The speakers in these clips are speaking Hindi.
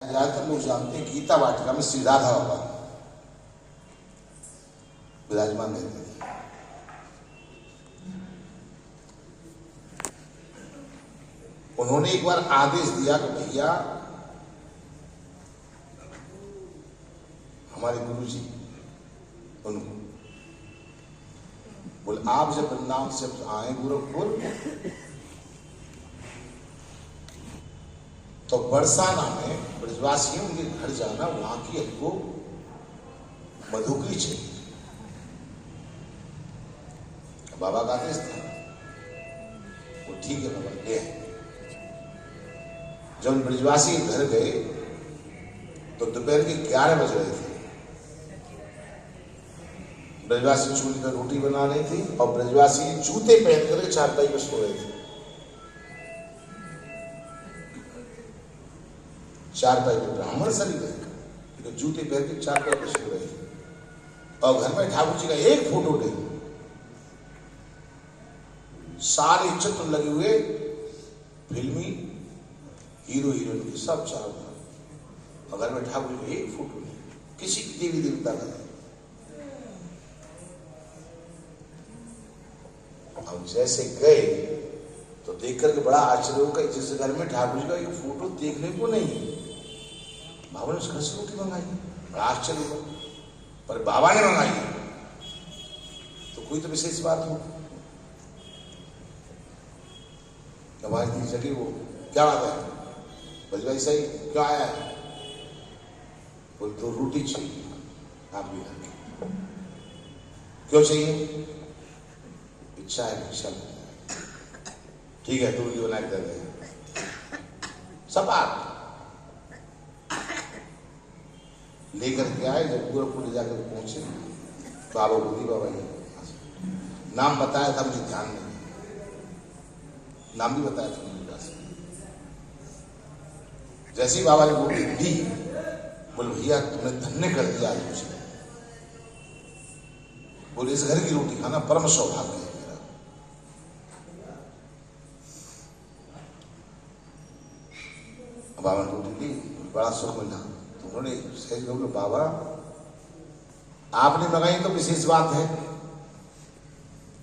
ज्यादातर लोग जानते हैं गीता वाटिका में श्री राधा बाबा विराजमान रहते थे। उन्होंने एक बार आदेश दिया कि भैया हमारे गुरु जी उनको बोले आप जब वृंदावन से आए गोरखपुर तो बरसाना में ब्रजवासियों के घर जाना, वहां की हमको मधुकरी चाहिए। बाबा का आदेश था, वो ठीक है बाबा ले आए। जब ब्रजवासी घर गए तो दोपहर के 11 बज रहे थे। ब्रजवासी चूल्हे पर रोटी बना रहे थे और ब्रजवासी जूते पहन करके चारपाई पर सो रहे थे। चारपाई पे ब्राह्मण सभी गए, जूते पहन के चारपाई पर सो रहे थे और घर में ठाकुर जी का एक फोटो नहीं, सारे चित्र लगे हुए फिल्मी हीरो हीरोइन के सब चारों तरफ, और घर में ठाकुर जी का एक फोटो नहीं, किसी की देवी देवता का नहीं। हम जैसे गए तो देख करके बड़ा आश्चर्य होगा, जिस घर में ठाकुर जी का एक फोटो देखने को नहीं है, बाबा ने उस घर से रोटी मंगाई, बड़ा आश्चर्य हुआ, पर बाबा ने मंगाई तो कोई तो विशेष बात हो। हमारी जगह वो क्या बात है, बजवाई सही क्यों आया है, बोल तो रोटी चाहिए आपके घर की। क्यों चाहिए, इच्छा है भिक्षा, ठीक है तो रोटी बना के दे दें। सब आप लेकर के आए। जब गोरखपुर जाकर पहुंचे, बाबा बुद्धि बाबा ने नाम बताया था, मुझे ध्यान नहीं, नाम भी बताया था मेरे पास। जैसे ही बाबा ने रोटी दी, बोले भैया तुमने धन्य कर दिया आज मुझे, बोले इस घर की रोटी खाना परम सौभाग्य है मेरा। बाबा ने रोटी दी, बड़ा सुख मिला। तो उन्होंने सही बोले बाबा आपने मंगाई तो विशेष बात है,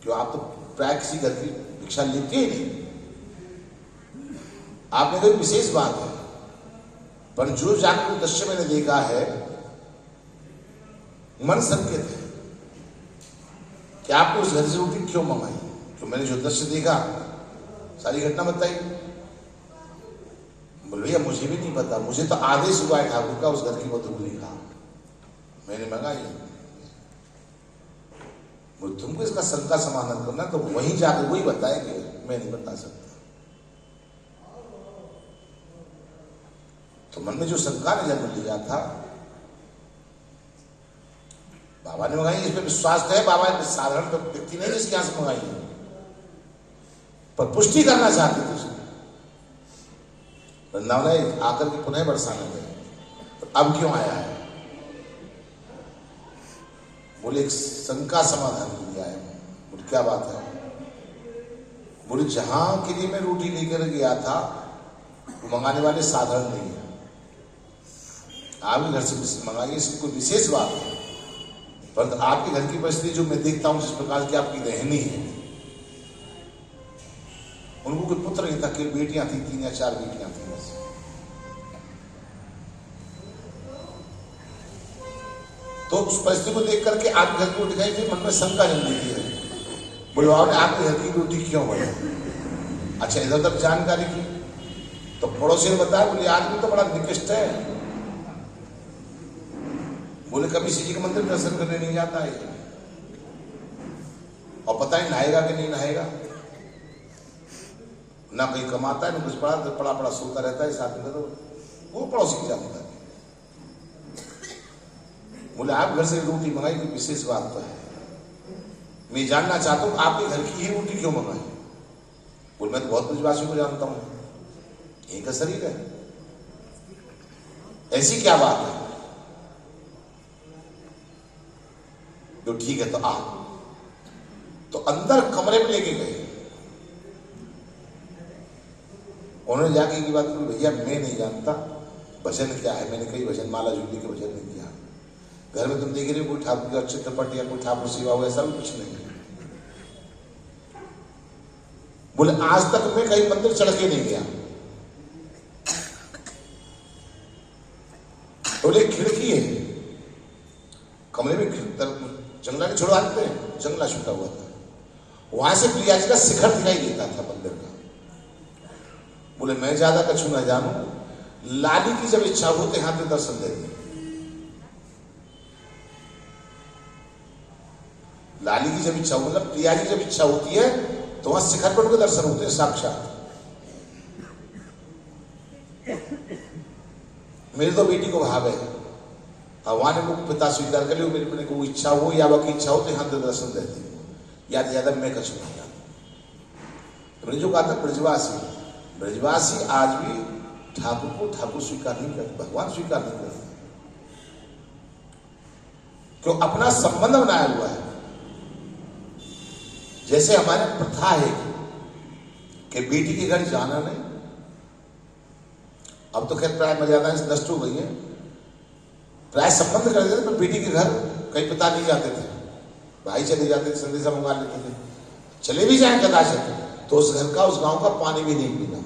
क्यों आप तो प्राय किसी घर की भिक्षा लेते ही नहीं, आपने कही विशेष बात है, पर जो जाकर दृश्य मैंने देखा है मन संकेत है कि आपको उस घर से रोटी क्यों मंगाई। तो मैंने जो दृश्य देखा सारी घटना बताई। बोले भैया मुझे भी नहीं पता, मुझे तो आदेश हुआ है ठाकुर का उस घर की मधुकरी का, मैंने मंगाई। बोले तुमको इसका शंका समाधान करना तो वहीं जाकर वही बताएंगे, मैं नहीं बता सकता। तो मन में जो शंका ने जन्म लिया था, बाबा ने मंगाई, इस पर विश्वास है, बाबा साधारण व्यक्ति नहीं जिसके यहां से मंगाई है, पर पुष्टि करना चाहते थे उसको। वृंदावन आकर के पुनः बरसाने गए, तो अब क्यों आया है, बोले एक शंका समाधान के लिए आया। बोले क्या बात है, बोले जहां के लिए मैं रोटी लेकर गया था वो मंगाने वाले साधारण नहीं है, आपके घर से मंगाइए, इसकी कोई विशेष बात है, परंतु आपके घर की परिस्थिति जो मैं देखता हूं जिस प्रकार की आपकी रहनी है, उनको कोई पुत्र नहीं था, केवल बेटियां थी, 3 या 4 बेटियां थी बस। तो उस परिस्थिति को देख करके आपके घर की रोटी खाई, फिर मन में शंका जन्म लेती है, बोले आपने आपके घर की रोटी क्यों बनी। अच्छा इधर उधर जानकारी की तो पड़ोसी ने बताया, बोले आदमी तो बड़ा निकृष्ट है, बोले कभी शिव जी के मंदिर दर्शन करने नहीं जाता है, और पता नहीं नहाएगा कि नहीं नहाएगा, ना कहीं कमाता है ना कुछ, पड़ा सोता रहता है इस आदमी का, तो वो पड़ोसी की जानता है। बोले आप घर से रोटी मंगाई कोई विशेष बात तो है, मैं जानना चाहता हूं आपके घर की ही रोटी क्यों मंगाई। बोले मैं तो बहुत ब्रजवासियों को जानता हूं, यही का शरीर है, ऐसी क्या बात है। तो ठीक है तो आ, तो अंदर कमरे में लेके गए, उन्होंने जाके की बात की भैया मैं नहीं जानता, भजन क्या है? मैंने कई भजन माला जूली के भजन नहीं किया। घर में तुम देख रहे हो कोई ठाकुर का चित्रपट या कोई ठाकुर सेवा हो, ऐसा भी कुछ नहीं है। बोले आज तक मैं कहीं मंदिर चढ़ के नहीं गया। बोले खिड़की है कमरे में, जंगला नहीं छोड़वा देते, जंगला छूटा हुआ था, वहां से प्रिया जी का शिखर दिखाई देता था मंदिर का। बोले मैं ज्यादा कछु ना जानू, लाली की जब इच्छा होते हाथ में दर्शन देते। लाली की जब इच्छा, मतलब प्रिया की जब इच्छा होती है तो वहां शिखर पर उनके दर्शन होते हैं साक्षात। मेरी तो बेटी को भाव है, भगवान ने मुख पिता स्वीकार कर लियो, मेरे अपने को इच्छा हो या बाकी इच्छा हो तो यहाँ पे दर्शन देती हूँ, याद याद मैं कछु नहीं जानता। मैंने जो कहा था ब्रजवासी, ब्रजवासी आज भी ठाकुर को ठाकुर स्वीकार नहीं करते, भगवान स्वीकार नहीं करते, क्यों? अपना संबंध बनाया हुआ है। जैसे हमारे प्रथा है कि बेटी के घर जाना नहीं, अब तो खैर प्राय मर्यादाएं नष्ट हो गई है, प्राय संबंध कर देते, पर बेटी के घर कई पिता नहीं जाते थे, भाई चले जाते थे, संदेशा मंगा लेते थे। चले भी जाए कदाचित तो उस घर का, उस गांव का पानी भी नहीं पीना।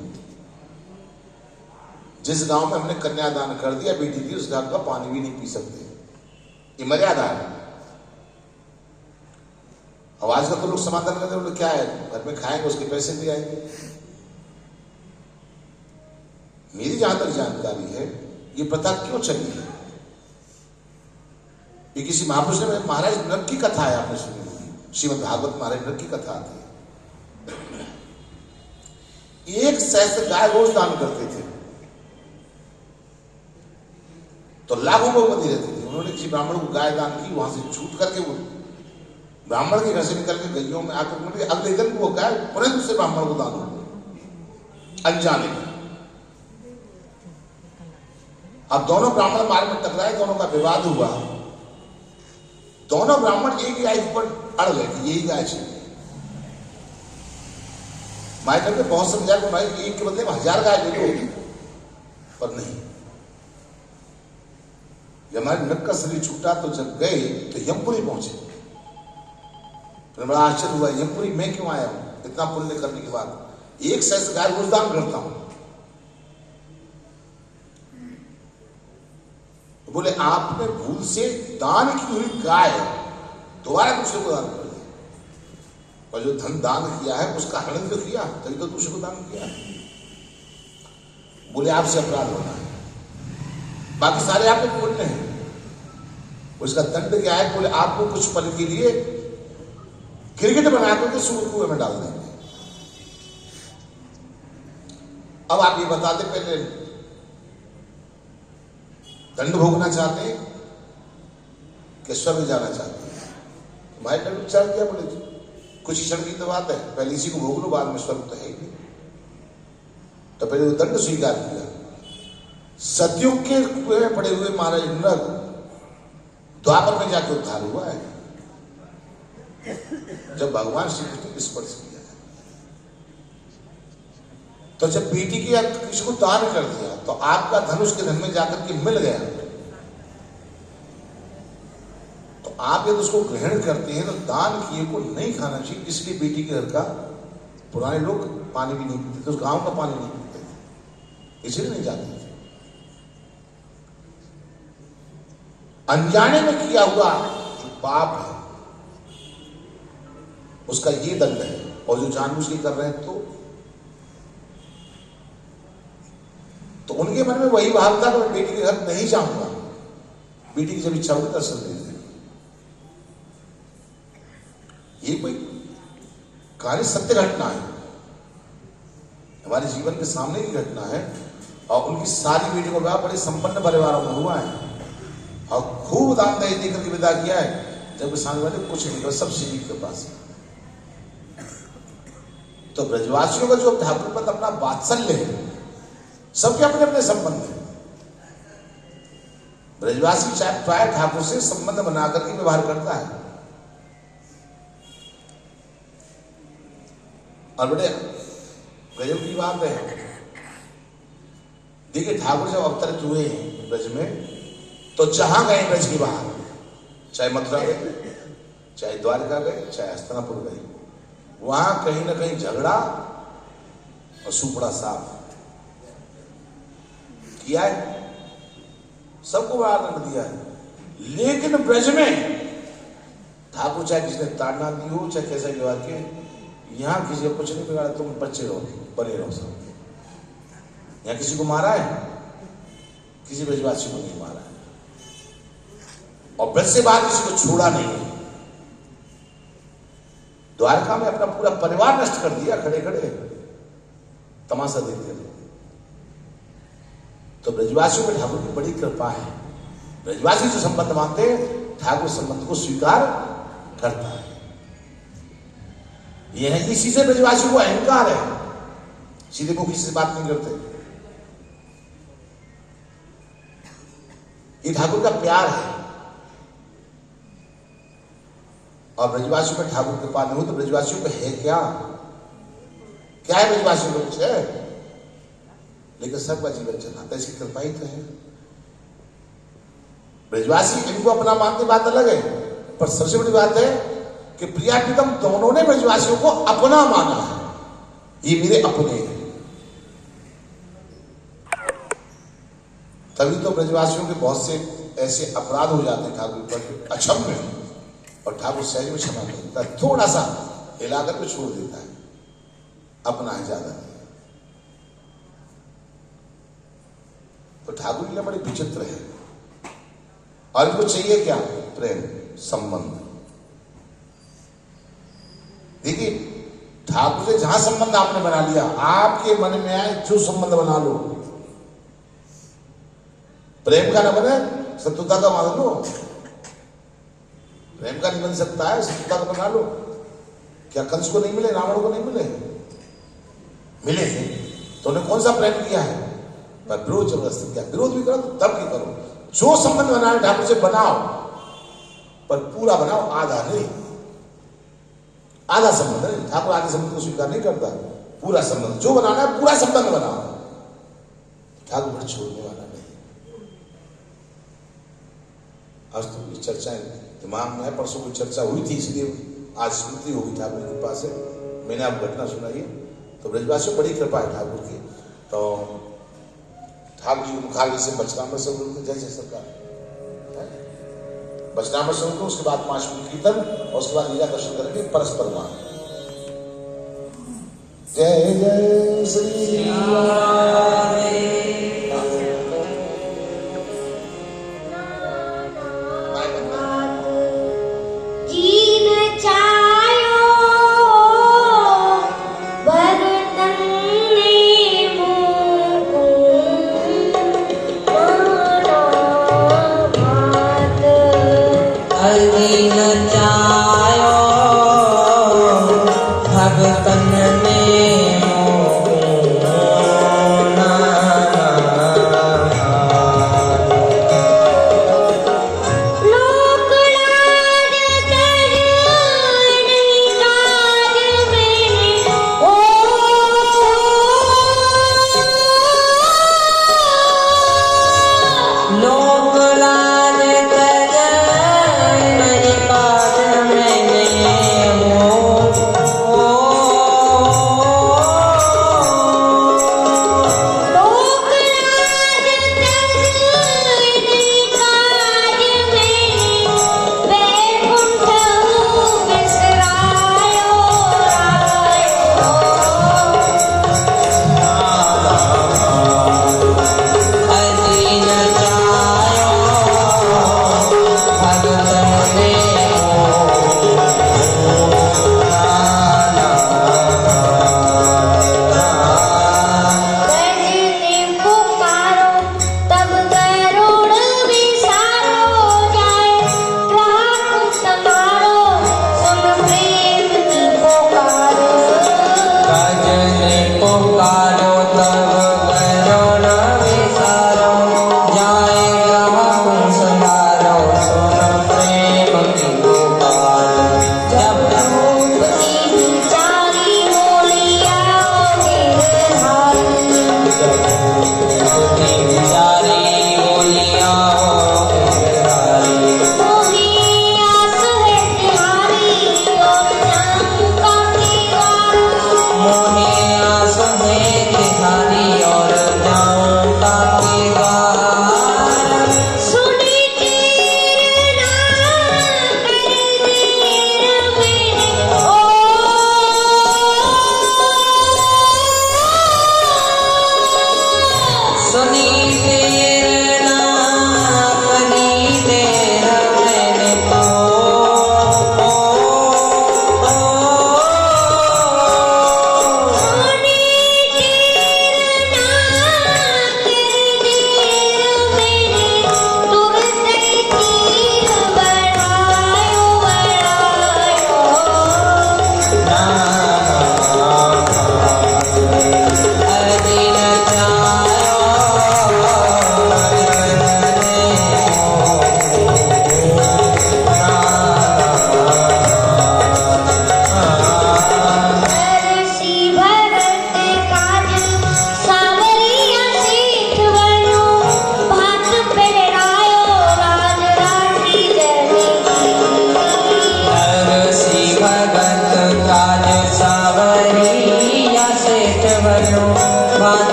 जिस गांव में हमने कन्यादान कर दिया बेटी की, उस गांव का पानी भी नहीं पी सकते, ये मर्यादा है। आवाज का तो लोग समाधान करते हैं, क्या है घर में खाएंगे उसके पैसे भी आएंगे। मेरी जहां तक जानकारी है ये प्रथा क्यों चली है, ये किसी महापुरुष ने, महाराज नरक की कथा है, आपने सुनी होगी, श्रीमद् भागवत महाराज नरक की कथा आती है। 1 सहस्त्र गाय रोज दान करते थे तो लाखों गौ बंधी रहती थी। उन्होंने किसी ब्राह्मण को गाय दान की, वहां से छूट करके वो ब्राह्मण के घर से निकल के गैयों में आकर अगले दिन वो गाय पुनः दूसरे ब्राह्मण को दान हो अनजाने में। अब दोनों ब्राह्मण मार्ग में टकराए, दोनों का विवाद हुआ, दोनों ब्राह्मण एक ही गाय पर अड़ गए कि यही गाय चाहिए। माइक ने बहुत समझाया कि भाई एक के बदले में 1000 गाय दे दो, पर नहीं। जब हमारे नरक का शरीर छूटा तो जब गए तो यमपुरी पहुंचे, तो बड़ा आश्चर्य हुआ, यमपुरी मैं क्यों आया हूं इतना पुण्य करने के बाद, 1 सहस्त्र गाय रोज दान करता हूं। तो बोले आपने भूल से दान की हुई गाय दोबारा दूसरे को दान कर दी, और जो धन दान किया है उसका हनन तो किया, तभी तो दूसरे को दान किया। बोले आपसे अपराध होना है, बाकी सारे आपके पुण्य हैं, उसका दंड क्या है? बोले आपको कुछ पल के लिए क्रिकेट बना करके सूर्य कुएं में डाल देंगे। अब आप ये बता दें, पहले दंड भोगना चाहते हैं कि स्वर्ग जाना चाहते हैं? भाई दंड विचार किया, बोले कुछ क्षण की तो बात है, पहले इसी को भोग लो, बाद में स्वर्ग तो है ही नहीं। तो पहले वो दंड स्वीकार किया। सतयुग के कुएं में पड़े हुए महाराज नरक द्वापर में जाके उद्धार हुआ है, जब भगवान श्री कृष्ण ने स्पर्श किया। तो जब बेटी की किसी को दान कर दिया तो आपका धन उसके धन में जाकर के मिल गया, तो आप यदि उसको ग्रहण करते हैं तो दान किए को नहीं खाना चाहिए। इसलिए बेटी के घर का पुराने लोग पानी भी नहीं पीते थे, उस गांव का पानी नहीं पीते थे, इसलिए नहीं जाते थे। अनजाने में किया हुआ जो पाप है उसका ये दंड है, और जो जानबूझ के कर रहे हैं तो उनके मन में वही भाव था कि मैं बेटी के घर नहीं जाऊंगा, बेटी की जब इच्छा होगी दर्शन दे देंगे। ये कोई कार्य सत्य घटना है, हमारे जीवन के सामने की घटना है, और उनकी सारी बेटी को बड़े संपन्न परिवारों में हुआ है, और खूब दान दहेज देकर के विदा किया है, जब सामने वाले कुछ नहीं कर, सब श्री के पास। तो ब्रजवासियों का जो ठाकुर पर अपना वात्सल्य है, सबके अपने अपने संबंध है। ब्रजवासी चाहे प्राय ठाकुर से संबंध बनाकर के व्यवहार करता है, और बड़े गजब की बात है, देखिए ठाकुर जब अवतरित हुए हैं ब्रज में, तो जहां गए ब्रज के बाहर, चाहे मथुरा गए, चाहे द्वारका गए, चाहे हस्तिनापुर गए, वहां कहीं ना कहीं झगड़ा और सुपड़ा साफ किया है, सबको बड़ा दंड दिया है। लेकिन ब्रज में ठाकुर चाहे किसी ने ताड़ना दी हो, चाहे कैसा व्यवहार के, यहां किसी को कुछ नहीं बिगाड़ा, तुम बच्चे रहो, बने रहो सब। यहां किसी को मारा है? किसी ब्रजवासी को नहीं मारा है। और ब्रज से बाहर किसी को छोड़ा नहीं है। द्वारका में अपना पूरा परिवार नष्ट कर दिया, खड़े खड़े तमाशा देखते रहे। तो ब्रजवासियों में ठाकुर की बड़ी कृपा है। ब्रजवासी जो संबंध मानते हैं, ठाकुर संबंध को स्वीकार करता है। यह है कि इसी से ब्रजवासियों को अहंकार है, सीधे को किसी से बात नहीं करते। ये ठाकुर का प्यार है। और ब्रजवासियों में ठाकुर कृपा नहीं हो तो ब्रजवासियों पे है क्या? क्या है ब्रजवासियों को? कुछ है, लेकिन सबका जीवन चलाता है, इसकी कृपा ही तो है। ब्रजवासी इनको अपना मानने बात अलग है, पर सबसे बड़ी बात है कि प्रिया प्रीतम दोनों ने ब्रजवासियों को अपना माना है। ये मेरे अपने हैं। तभी तो ब्रजवासियों के बहुत से ऐसे अपराध हो जाते हैं ठाकुर पर अक्षम्य, और ठाकुर सहज में क्षमा कर देता है, थोड़ा सा हिला करके छोड़ देता है, अपना है ज्यादा नहीं। तो ठाकुर लीला बड़ी विचित्र है। और इनको चाहिए क्या? प्रेम, संबंध। देखिए ठाकुर से जहां संबंध आपने बना लिया, आपके मन में आए जो संबंध बना लो, प्रेम का न बने शत्रुता का मान लो। प्रेम का नहीं बन सकता है, शत्रुता का बना लो। क्या कंस को नहीं मिले, रावण को नहीं मिले? मिले हैं, तो उन्हें कौन सा प्रेम किया है? पर विरोध जबरदस्ती किया। विरोध भी करो तो तब की करो। जो संबंध बनाए ठाकुर से बनाओ, पर पूरा बनाओ, आधा नहीं। आधा संबंध नहीं, ठाकुर आधे संबंध को स्वीकार नहीं करता। पूरा संबंध जो बनाना है, पूरा संबंध बनाओ। ठाकुर पर छोड़ने वाला नहीं। आज तो चर्चाएं दिमाग में है, परसों की चर्चा हुई थी, इसलिए आज स्मृति होगी ठाकुर की कृपा से। मैंने आप घटना सुनाई है। तो ब्रजवासियों बड़ी कृपा है ठाकुर की। तो ठाकुर जी मुखाग्र से बचनामृत से जय जय सरकार, बचनामृत से उनको, उसके बाद 5 मिनट कीर्तन, और उसके बाद लीला दर्शन करेंगे परस्पर मान। जय जय श्री राम।